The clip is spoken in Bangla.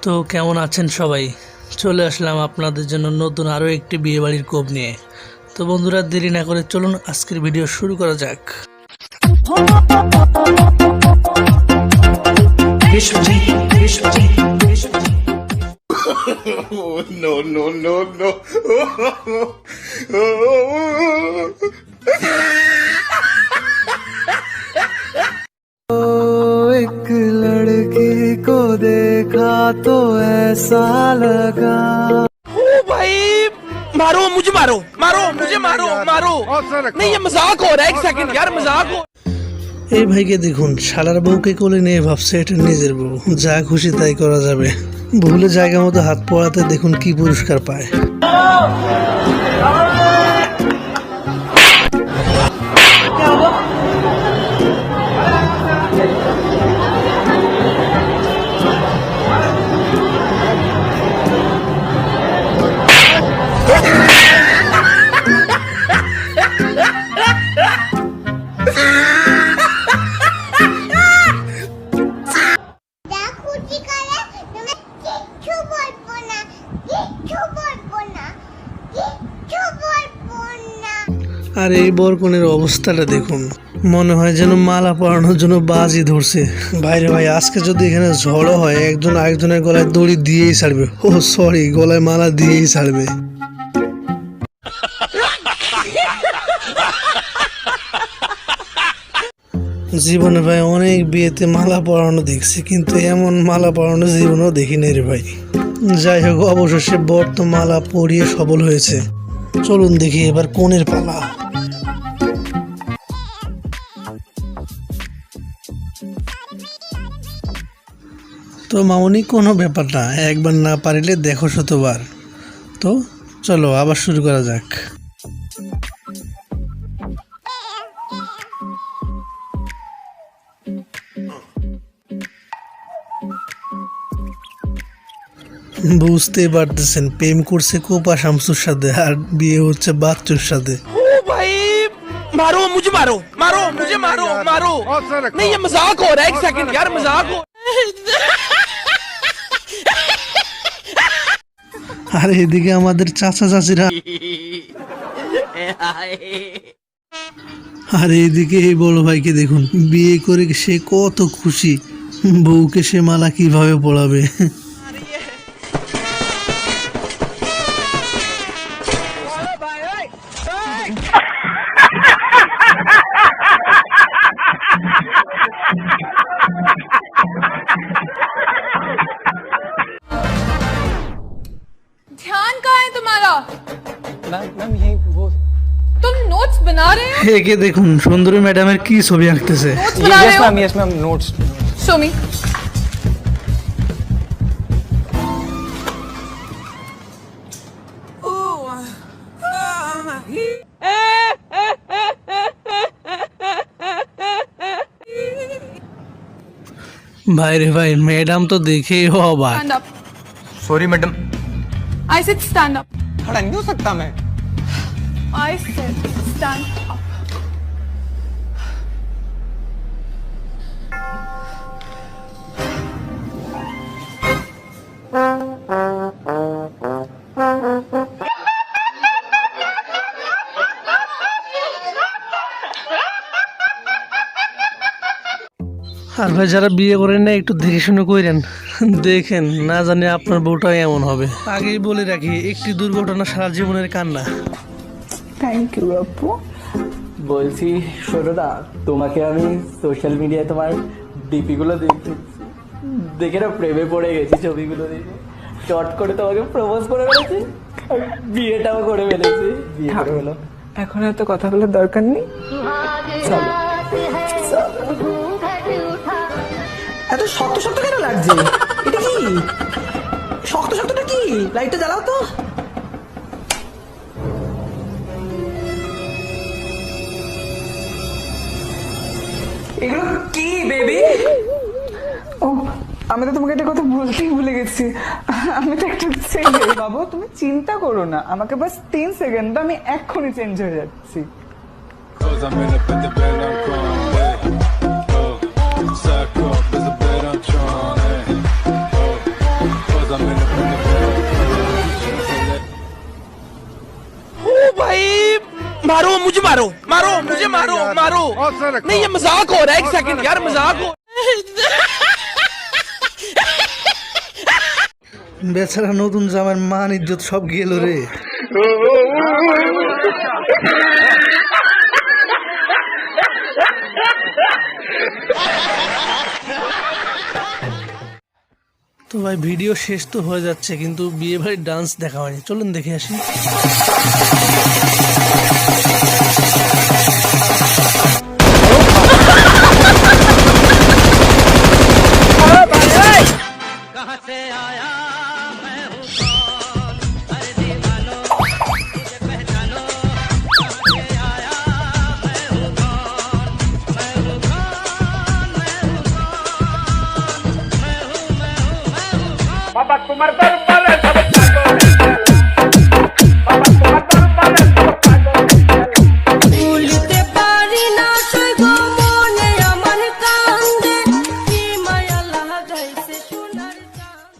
তো কেমন আছেন সবাই? চলে আসলাম আপনাদের জন্য নতুন আরও একটি বিয়েবাড়ির কোপ নিয়ে। তো বন্ধুরা, দেরি না করে চলুন আজকের ভিডিও শুরু করা যাক। No, no, no, no. एक लड़की को देखा तो ऐसा लगा। ओ भाई, मारो मुझे, मारो मारो मुझे, मारो मारो। नहीं, ये मजाक हो रहा है। एक सेकंड यार, मजाक हो। এই ভাইকে দেখুন, শালার বউকে কোলে নিয়ে ভাবছে এটা নিজের বউ, যা খুশি তাই করা যাবে। ভুলে জায়গা মতো হাত পড়াতে দেখুন কি পুরস্কার পায়। আর এই বরকনের অবস্থাটা দেখুন, মনে হয় যেন মালা পরানোর জন্য বাজি ধরছে। ভাইরে ভাই, আজকে যদি এখানে ঝড়ো হয় একজন আরেকজনের গলায় দড়ি দিয়েই ছাড়বে। ও সরি, গলায় মালা দিয়েই ছাড়বে। জীবনে ভাই অনেক বিয়েতে মালা পরানো দেখছি, কিন্তু এমন মালা পরানো জীবনেও দেখিনি রে ভাই। যাই হোক, অবশেষে বর তো মালা পরিয়ে সফল হয়েছে। চলুন দেখি এবার কনের পালা। তো মামনি, কোনো ব্যাপার না, একবার না পারিলে দেখো শতবার। তো চলো আবার শুরু করা যাক। বুঝতেই পারতেছেন, প্রেম করছে কোপা শামসুর সাথে আর বিয়ে হচ্ছে বাচ্চুর সাথে। ओ भाई, मारो मुझे, मारो मारो मुझे, मारो मारो। नहीं, ये मजाक हो रहा है। एक सेकंड यार, मजाक हो। আর এদিকে আমাদের চাচা চাচিরা, আর এইদিকে এই বড় ভাইকে দেখুন, বিয়ে করে সে কত খুশি। বউকে সে মালা কিভাবে পড়াবে। ध्यान कहाँ है तुम्हारा? मैम यही वो तुम नोट्स बना रहे हो? একে দেখুন, সুন্দরী ম্যাডামের কি ছবি আঁকতেছে। नोट्स बना रहे हो? Yes ma'am notes. Show me. ভাই রে ভাই, ম্যাডাম তো দেখেই অবাক। Stand up. Sorry madam, I said stand up. खड़ा नहीं हो सकता मैं। I said stand up. আর ভাই, যারা বিয়ে করেন না একটু দেখে শুনে কইরেন, দেখেন না জানি আপনার বউটাও এমন হবে। আগেই বলে রাখি, একটি দুর্ঘটনা সারা জীবনের কান্না। Thank you, Appu. বলছি শোনো না, তোমাকে আমি সোশ্যাল মিডিয়ায় তোমার ডিপিগুলো দেখে না প্রেমে পড়ে গেছি। ছবিগুলো দেখে চট করে তোমাকে প্রপোজ করে ফেলেছি, আর বিয়েটাও করে ফেলেছি। বিয়ে করে ফেলো। এখন এত কথা বলার দরকার নেই। চলো। এত শক্ত শক্ত কেন লাগছে? এটা কি শক্ত শক্তটা কি? লাইটটা জ্বালাও তো। এগুলো কি বেবি? ও, আমি তো তোমাকে একটা কথা বলতেই ভুলে গেছি। আমি তো একটা চেঞ্জ হয়ে বাবু, তুমি চিন্তা করো না, আমাকে বাস 3 সেকেন্ড, আমি এক্ষুনি চেঞ্জ হয়ে যাচ্ছি। मारो मारो नहीं ये मजाक हो रहा है एक सेकंड यार मजाक हो বেচারা নতুন জামার মান ইজ্জত সব গেল রে। তো ভাই ভিডিও শেষ তো হয়ে যাচ্ছে, কিন্তু বিয়ে বাড়ির ডান্স দেখা হয়নি, চলুন দেখে আসি। बाबा तुम्हारे दरबार